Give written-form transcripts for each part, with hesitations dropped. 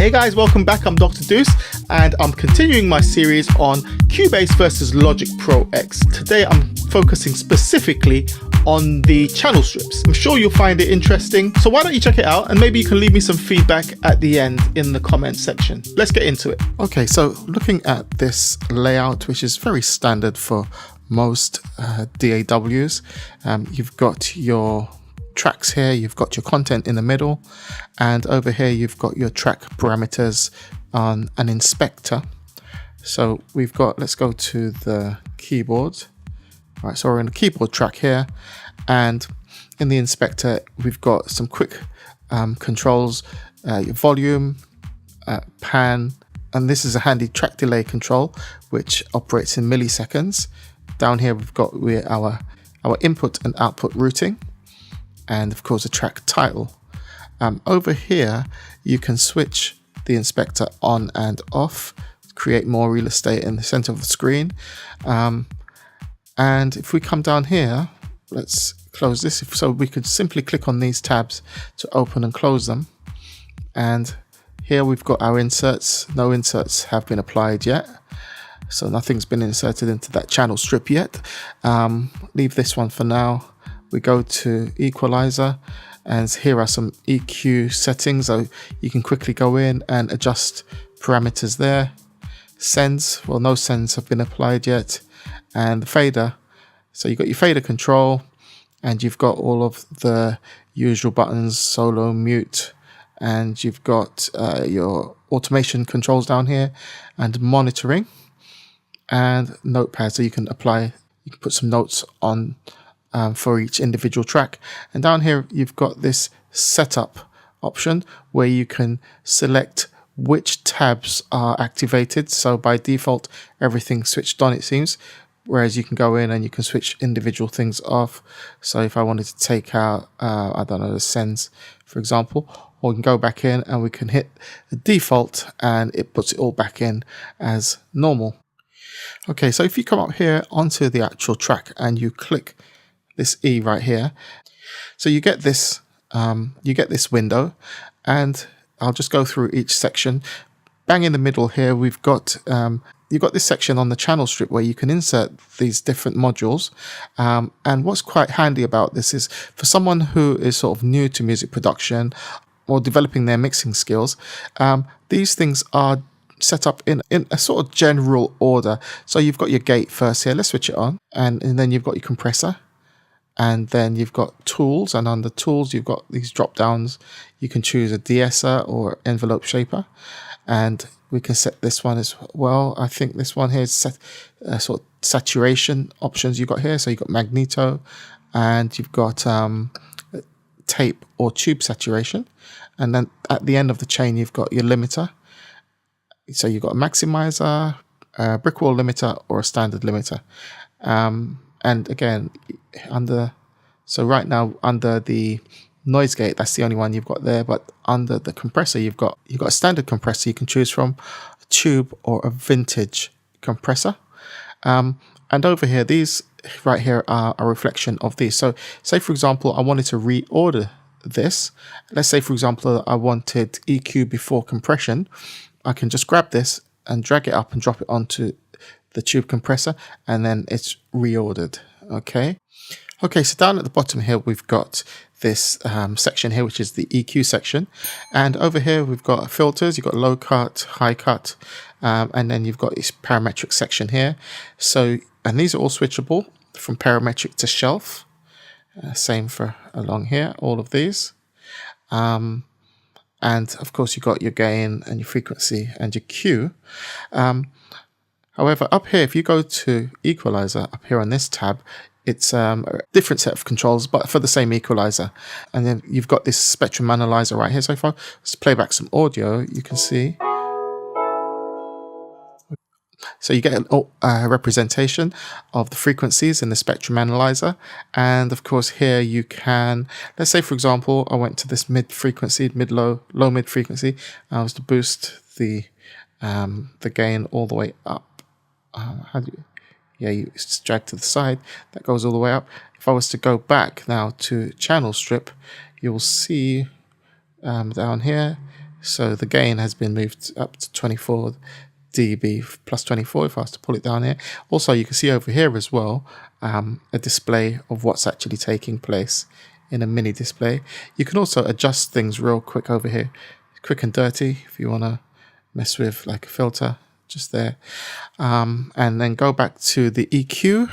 Hey guys, welcome back. I'm Dr. Deuce and I'm continuing my series on Cubase versus Logic Pro X. Today I'm focusing specifically on the channel strips. I'm sure you'll find it interesting, so why don't you check it out and maybe you can leave me some feedback at the end in the comment section. Let's get into it. Okay, so looking at this layout, which is very standard for most DAWs, you've got your tracks here, you've got your content in the middle, and over here you've got your track parameters on an inspector. So we've got, let's go to the keyboard. Right, so we're in the keyboard track here, and in the inspector we've got some quick controls, your volume, pan, and this is a handy track delay control which operates in milliseconds. Down here we've got our input and output routing, and of course a track title. Over here you can switch the inspector on and off, create more real estate in the center of the screen. And if we come down here, let's close this. So we could simply click on these tabs to open and close them. And here we've got our inserts. No inserts have been applied yet, so nothing's been inserted into that channel strip yet. Leave this one for now. We go to equalizer, and here are some EQ settings, so you can quickly go in and adjust parameters there. Sends, well, no sends have been applied yet. And the fader, so you've got your fader control, and you've got all of the usual buttons, solo, mute, and you've got your automation controls down here, and monitoring, and notepad, so you can put some notes on for each individual track. And down here you've got this setup option where you can select which tabs are activated. So by default everything's switched on, it seems, whereas you can go in and you can switch individual things off. So if I wanted to take out I don't know, the sends for example, or we can go back in and we can hit the default and it puts it all back in as normal. Okay, so if you come up here onto the actual track and you click this E right here, so you get this window, and I'll just go through each section. Bang in the middle here we've got you've got this section on the channel strip where you can insert these different modules, and what's quite handy about this is for someone who is sort of new to music production or developing their mixing skills, these things are set up in a sort of general order. So you've got your gate first here, let's switch it on, and then you've got your compressor, and then you've got tools, and under tools you've got these drop downs. You can choose a de-esser or envelope shaper, and we can set this one as well. I think this one here is set sort of saturation options you've got here. So you've got magneto, and you've got tape or tube saturation, and then at the end of the chain you've got your limiter. So you've got a maximizer, a brick wall limiter, or a standard limiter. And again, so right now under the noise gate, that's the only one you've got there, but under the compressor you've got a standard compressor you can choose from, a tube or a vintage compressor. And over here, these right here are a reflection of these. So say for example I wanted to reorder this. Let's say for example I wanted EQ before compression. I can just grab this and drag it up and drop it onto the tube compressor, and then it's reordered. Okay, so down at the bottom here we've got this section here, which is the EQ section, and over here we've got filters. You've got low cut, high cut, and then you've got this parametric section here. So, and these are all switchable from parametric to shelf. Same for along here, all of these. And of course you've got your gain and your frequency and your Q. However, up here, if you go to equalizer up here on this tab, it's a different set of controls, but for the same equalizer. And then you've got this spectrum analyzer right here. So if I just play back some audio, you can see. So you get a representation of the frequencies in the spectrum analyzer. And of course here you can, let's say for example, I went to this mid frequency, low mid frequency. I was to boost the gain all the way up. You drag to the side, that goes all the way up. If I was to go back now to channel strip, you'll see down here, So the gain has been moved up to 24 dB plus 24 if I was to pull it down here. Also, you can see over here as well a display of what's actually taking place in a mini display. You can also adjust things real quick over here, quick and dirty, if you want to mess with like a filter just there, and then go back to the EQ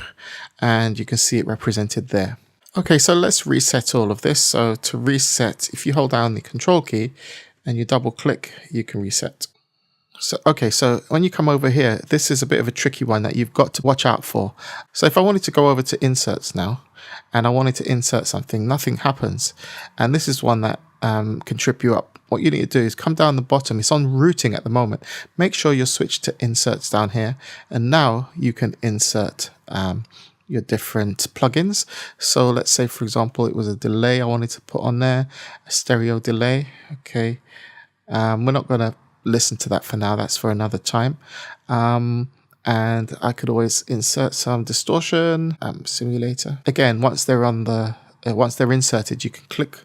and you can see it represented there. Okay, so let's reset all of this. So to reset, if you hold down the control key and you double click, you can reset. So, okay, so when you come over here, this is a bit of a tricky one that you've got to watch out for. So if I wanted to go over to inserts now and I wanted to insert something, nothing happens. And this is one that can trip you up. What you need to do is come down the bottom. It's on routing at the moment. Make sure you're switched to inserts down here. And now you can insert your different plugins. So let's say, for example, it was a delay I wanted to put on there, a stereo delay. Okay, we're not going to listen to that for now. That's for another time. And I could always insert some distortion simulator. Again, once they're on the once they're inserted, you can click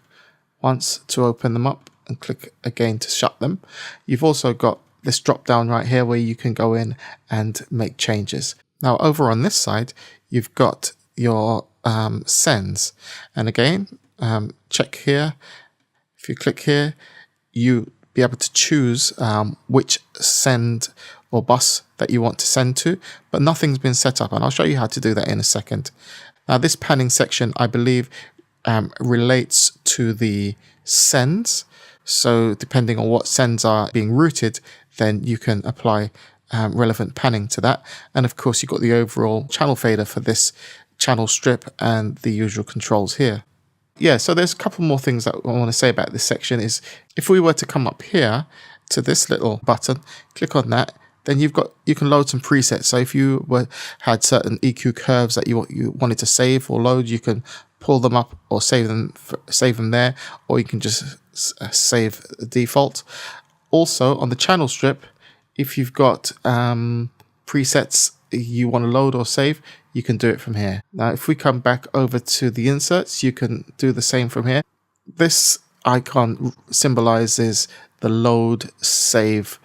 once to open them up and click again to shut them. You've also got this drop down right here where you can go in and make changes. Now over on this side, you've got your sends, and again, check here. If you click here, you be able to choose which send or bus that you want to send to, but nothing's been set up, and I'll show you how to do that in a second. Now this panning section, I believe, relates to the sends. So depending on what sends are being routed, then you can apply relevant panning to that. And of course, you've got the overall channel fader for this channel strip and the usual controls here. Yeah, so there's a couple more things that I want to say about this section is if we were to come up here to this little button, click on that, then you can load some presets. So if you had certain EQ curves that you wanted to save or load, you can pull them up or save them there, or you can just save the default. Also on the channel strip, if you've got presets you want to load or save, you can do it from here. Now, if we come back over to the inserts, you can do the same from here. This icon symbolizes the load save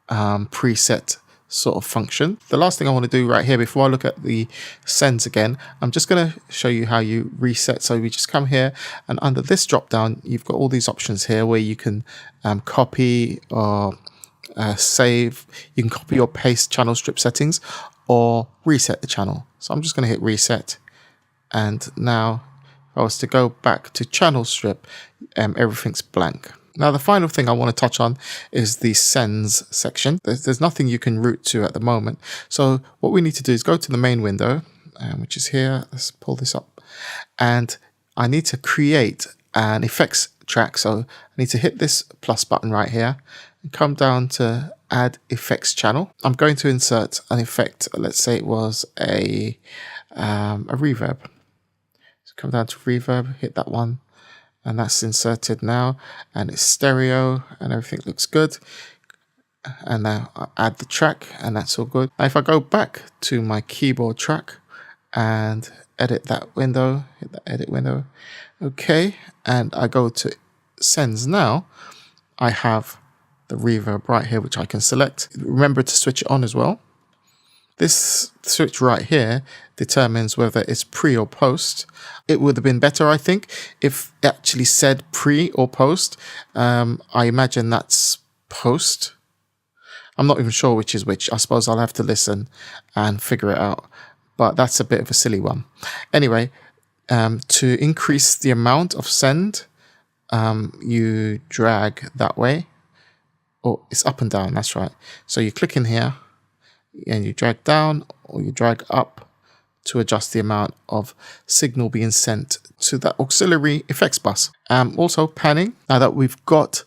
preset sort of function. The last thing I want to do right here before I look at the sends again, I'm just going to show you how you reset. So we just come here, and under this drop down, you've got all these options here where you can copy or save. You can copy or paste channel strip settings or reset the channel. So I'm just going to hit reset, and now if I was to go back to channel strip, everything's blank. Now the final thing I want to touch on is the sends section. There's nothing you can route to at the moment. So what we need to do is go to the main window, which is here. Let's pull this up, and I need to create an effects track. So I need to hit this plus button right here and come down to add effects channel. I'm going to insert an effect. Let's say it was a reverb. So come down to reverb, hit that one, and that's inserted now, and it's stereo and everything looks good. And now I add the track, and that's all good. Now if I go back to my keyboard track and edit that window, hit the edit window, okay, and I go to sends now, I have the reverb right here, which I can select. Remember to switch it on as well. This switch right here determines whether it's pre or post. It would have been better, I think, if it actually said pre or post. I imagine that's post. I'm not even sure which is which. I suppose I'll have to listen and figure it out. But that's a bit of a silly one. Anyway, to increase the amount of send, you drag that way. Oh, it's up and down, that's right. So you click in here and you drag down or you drag up to adjust the amount of signal being sent to that auxiliary effects bus. Also panning. Now that we've got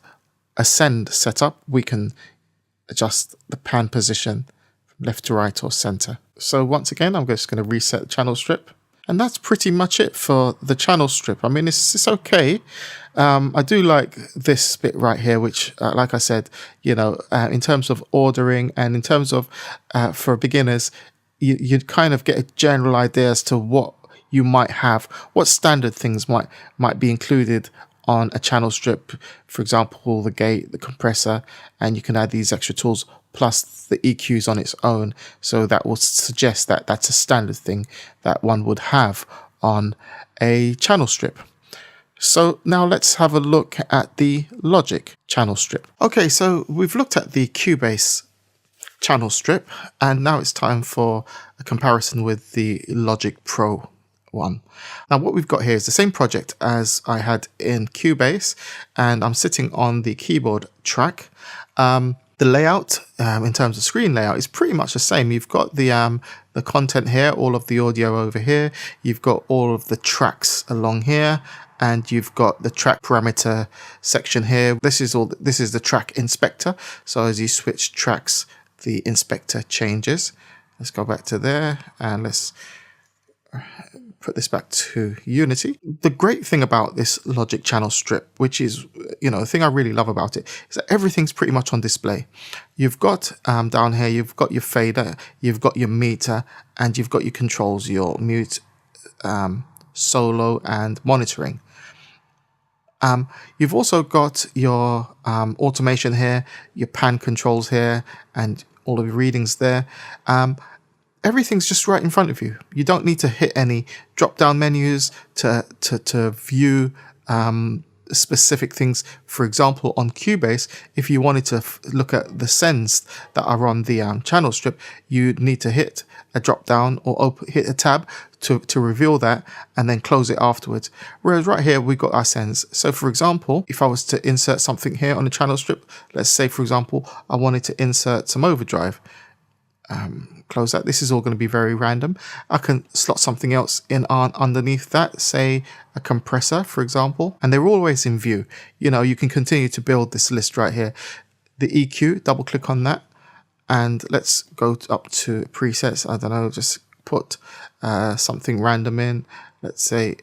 a send set up, we can adjust the pan position from left to right or center. So once again, I'm just going to reset the channel strip. And that's pretty much it for the channel strip. I mean, it's okay. I do like this bit right here, which, like I said, you know, in terms of ordering and in terms of for beginners, you kind of get a general idea as to what you might have, what standard things might be included on a channel strip, for example, the gate, the compressor, and you can add these extra tools plus the EQs on its own. So that will suggest that that's a standard thing that one would have on a channel strip. So now let's have a look at the Logic channel strip. Okay, so we've looked at the Cubase channel strip, and now it's time for a comparison with the Logic Pro one. Now what we've got here is the same project as I had in Cubase, and I'm sitting on the keyboard track. The layout, in terms of screen layout, is pretty much the same. You've got the content here, all of the audio over here. You've got all of the tracks along here, and you've got the track parameter section here. This is the track inspector. So as you switch tracks, the inspector changes. Let's go back to there, and let's put this back to Unity. The great thing about this Logic channel strip, which is, the thing I really love about it, is that everything's pretty much on display. You've got down here, you've got your fader, you've got your meter, and you've got your controls, your mute, solo, and monitoring. You've also got your automation here, your pan controls here, and all of your readings there. Everything's just right in front of you. You don't need to hit any drop-down menus to view specific things. For example, on Cubase, if you wanted to look at the sends that are on the channel strip, you need to hit a drop-down or hit a tab to reveal that, and then close it afterwards. Whereas right here, we've got our sends. So for example, if I was to insert something here on the channel strip, let's say, for example, I wanted to insert some overdrive. Close that. This is all going to be very random. I can slot something else in underneath that, say a compressor, for example, and they're always in view. You can continue to build this list right here. The EQ, double click on that, and let's go up to presets. I don't know, just put something random in. Let's say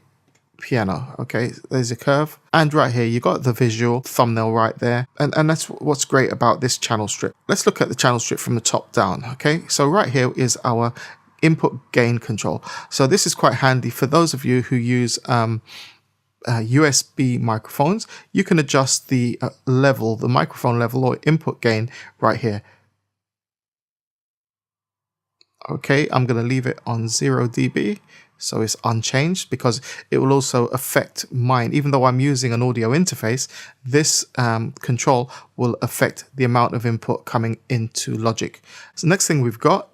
piano. Okay, there's a curve, and right here you got the visual thumbnail right there, and that's what's great about this channel strip. Let's look at the channel strip from the top down. Okay, so right here is our input gain control. So this is quite handy for those of you who use USB microphones. You can adjust the level, the microphone level or input gain right here. Okay, I'm going to leave it on 0 dB. So it's unchanged, because it will also affect mine. Even though I'm using an audio interface, this control will affect the amount of input coming into Logic. So next thing we've got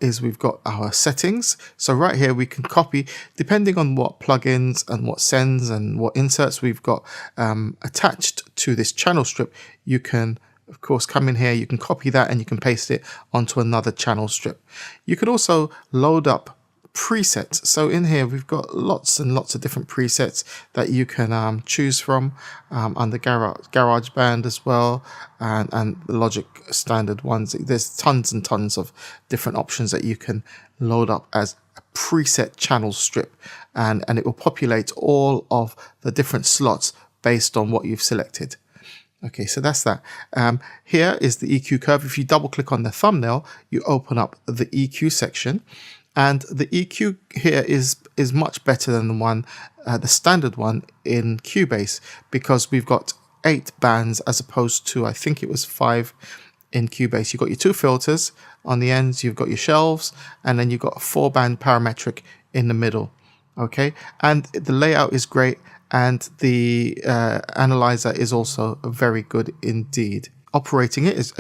our settings. So right here we can copy, depending on what plugins and what sends and what inserts we've got attached to this channel strip. You can, of course, come in here, you can copy that and you can paste it onto another channel strip. You could also load up presets. So in here we've got lots and lots of different presets that you can choose from under GarageBand as well, and the Logic standard ones. There's tons and tons of different options that you can load up as a preset channel strip, and it will populate all of the different slots based on what you've selected. Okay, so that's that. Here is the EQ curve. If you double click on the thumbnail, you open up the EQ section. And the EQ here is much better than the one, the standard one in Cubase, because we've got 8 bands as opposed to, I think it was 5 in Cubase. You've got your 2 filters on the ends, you've got your shelves, and then you've got a 4-band parametric in the middle. Okay, and the layout is great, and the analyzer is also very good indeed. Operating it is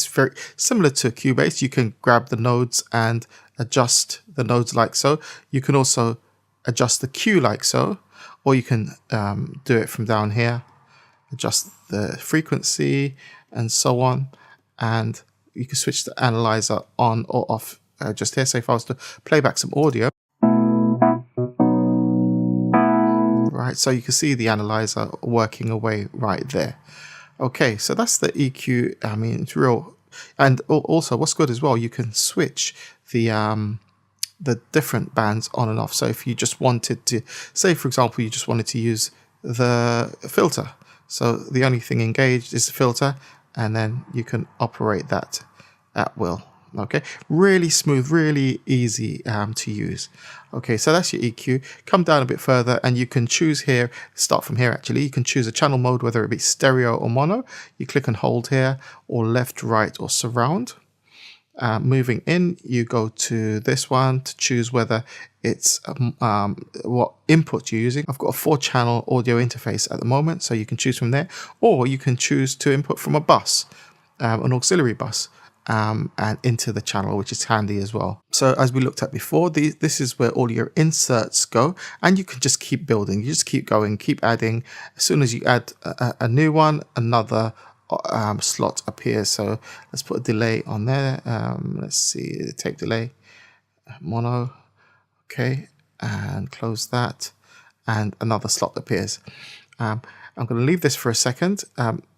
very similar to Cubase. You can grab the nodes and adjust the nodes like so. You can also adjust the Q like so, or you can do it from down here, adjust the frequency and so on, and you can switch the analyzer on or off just here. So if I was to play back some audio, right, so you can see the analyzer working away right there. Okay, so that's the EQ. I mean, it's real. And also what's good as well, you can switch the different bands on and off. So if you just wanted to, say for example, you just wanted to use the filter, so the only thing engaged is the filter, and then you can operate that at will. Okay, really smooth, really easy to use. Okay, so that's your EQ. Come down a bit further and you can choose here, start from here actually, you can choose a channel mode, whether it be stereo or mono. You click and hold here, or left, right, or surround. Moving in, you go to this one to choose whether it's what input you're using. I've got a 4-channel audio interface at the moment, so you can choose from there, or you can choose to input from a bus, an auxiliary bus, and into the channel, which is handy as well. So as we looked at before, this is where all your inserts go, and you can just keep building. You just keep going, keep adding. As soon as you add a new one, another slot appears. So let's put a delay on there. Let's see, the tape delay, mono. Okay, and close that, and another slot appears. I'm going to leave this for a second.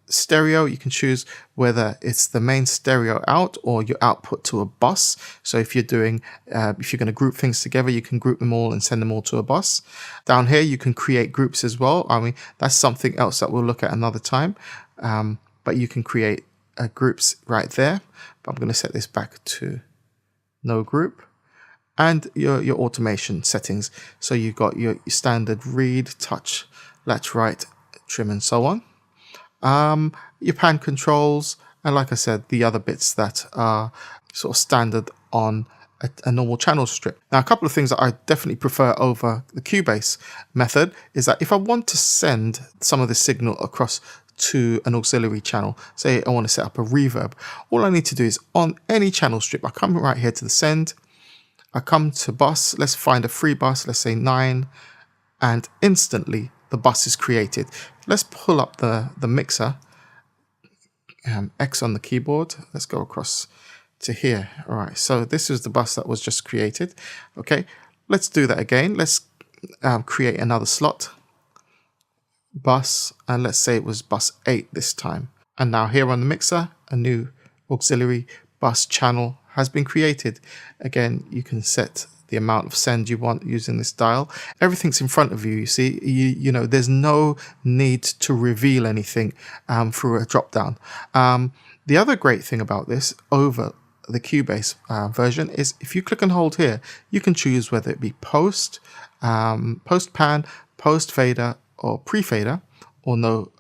Stereo, you can choose whether it's the main stereo out or your output to a bus. So if you're doing, if you're going to group things together, you can group them all and send them all to a bus. Down here, you can create groups as well. I mean, that's something else that we'll look at another time. But you can create groups right there. But I'm going to set this back to no group. And your automation settings. So you've got your standard read, touch, latch right, trim, and so on. Your pan controls, and like I said, the other bits that are sort of standard on a normal channel strip. Now, a couple of things that I definitely prefer over the Cubase method is that if I want to send some of the signal across to an auxiliary channel, say I want to set up a reverb, all I need to do is on any channel strip, I come right here to the send, I come to bus, let's find a free bus, let's say 9, and instantly the bus is created. Let's pull up the mixer, X on the keyboard, let's go across to here. All right, so this is the bus that was just created. Okay, let's do that again. Let's create another slot, bus, and let's say it was bus 8 this time. And now here on the mixer, a new auxiliary bus channel has been created. Again, you can set the amount of send you want using this dial. Everything's in front of you, you see. You know, there's no need to reveal anything through a drop down. The other great thing about this over the Cubase version is if you click and hold here, you can choose whether it be post, post pan, post fader, or pre-fader, or no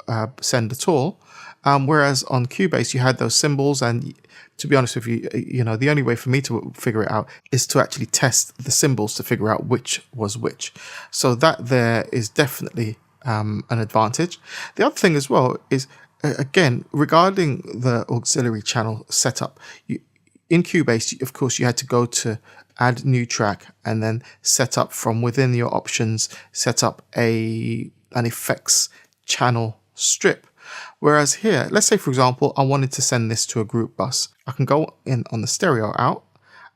send at all. Whereas on Cubase, you had those symbols, and to be honest with you, you know, the only way for me to figure it out is to actually test the symbols to figure out which was which. So that there is definitely an advantage. The other thing as well is, again, regarding the auxiliary channel setup, in Cubase, of course, you had to go to add new track and then set up from within your options, set up an effects channel strip. Whereas here, let's say, for example, I wanted to send this to a group bus. I can go in on the stereo out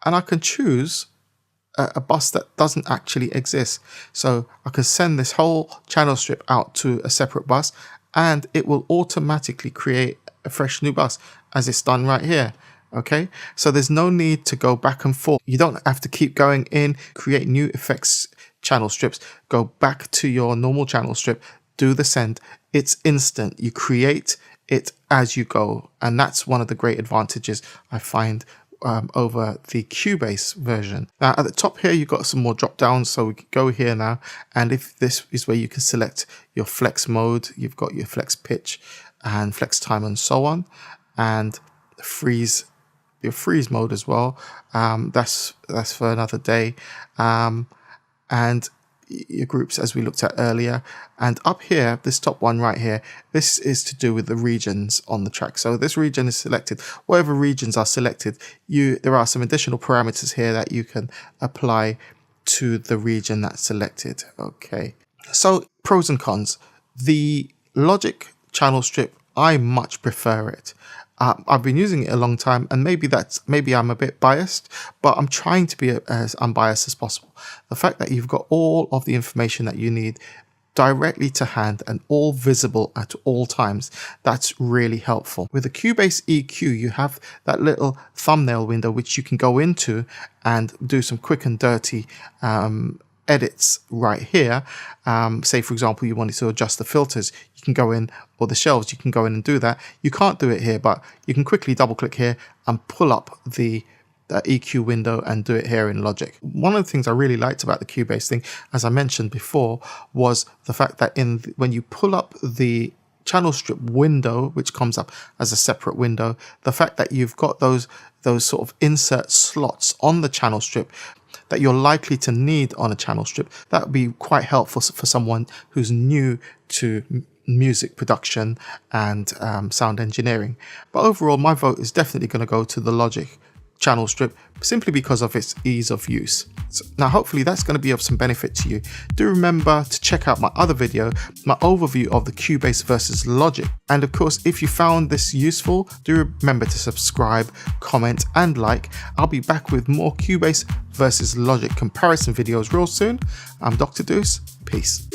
and I can choose a bus that doesn't actually exist. So I can send this whole channel strip out to a separate bus and it will automatically create a fresh new bus as it's done right here. Okay, so there's no need to go back and forth. You don't have to keep going in, create new effects channel strips, go back to your normal channel strip, do the send. It's instant. You create it as you go. And that's one of the great advantages I find over the Cubase version. Now at the top here, you've got some more drop downs. So we can go here now. And if this is where you can select your flex mode, you've got your flex pitch and flex time and so on. And freeze, your freeze mode as well. That's for another day. And your groups as we looked at earlier, and up here, this top one right here, this is to do with the regions on the track. So this region is selected. Whatever regions are selected, there are some additional parameters here that you can apply to the region that's selected. Okay, so pros and cons. The Logic channel strip, I much prefer it. I've been using it a long time, and maybe I'm a bit biased, but I'm trying to be as unbiased as possible. The fact that you've got all of the information that you need directly to hand and all visible at all times, that's really helpful. With the Cubase EQ, you have that little thumbnail window which you can go into and do some quick and dirty edits right here. Say, for example, you wanted to adjust the filters, you can go in, or the shelves, you can go in and do that. You can't do it here, but you can quickly double click here and pull up the the EQ window and do it here in Logic. One of the things I really liked about the Cubase thing, as I mentioned before, was the fact that when you pull up the channel strip window, which comes up as a separate window, the fact that you've got those sort of insert slots on the channel strip that you're likely to need on a channel strip, that would be quite helpful for someone who's new to music production and sound engineering. But overall, my vote is definitely going to go to the Logic channel strip, simply because of its ease of use. So now hopefully that's going to be of some benefit to you. Do remember to check out my other video, my overview of the Cubase versus Logic. And of course, if you found this useful, do remember to subscribe, comment and like. I'll be back with more Cubase versus Logic comparison videos real soon. I'm Dr. Deuce. Peace.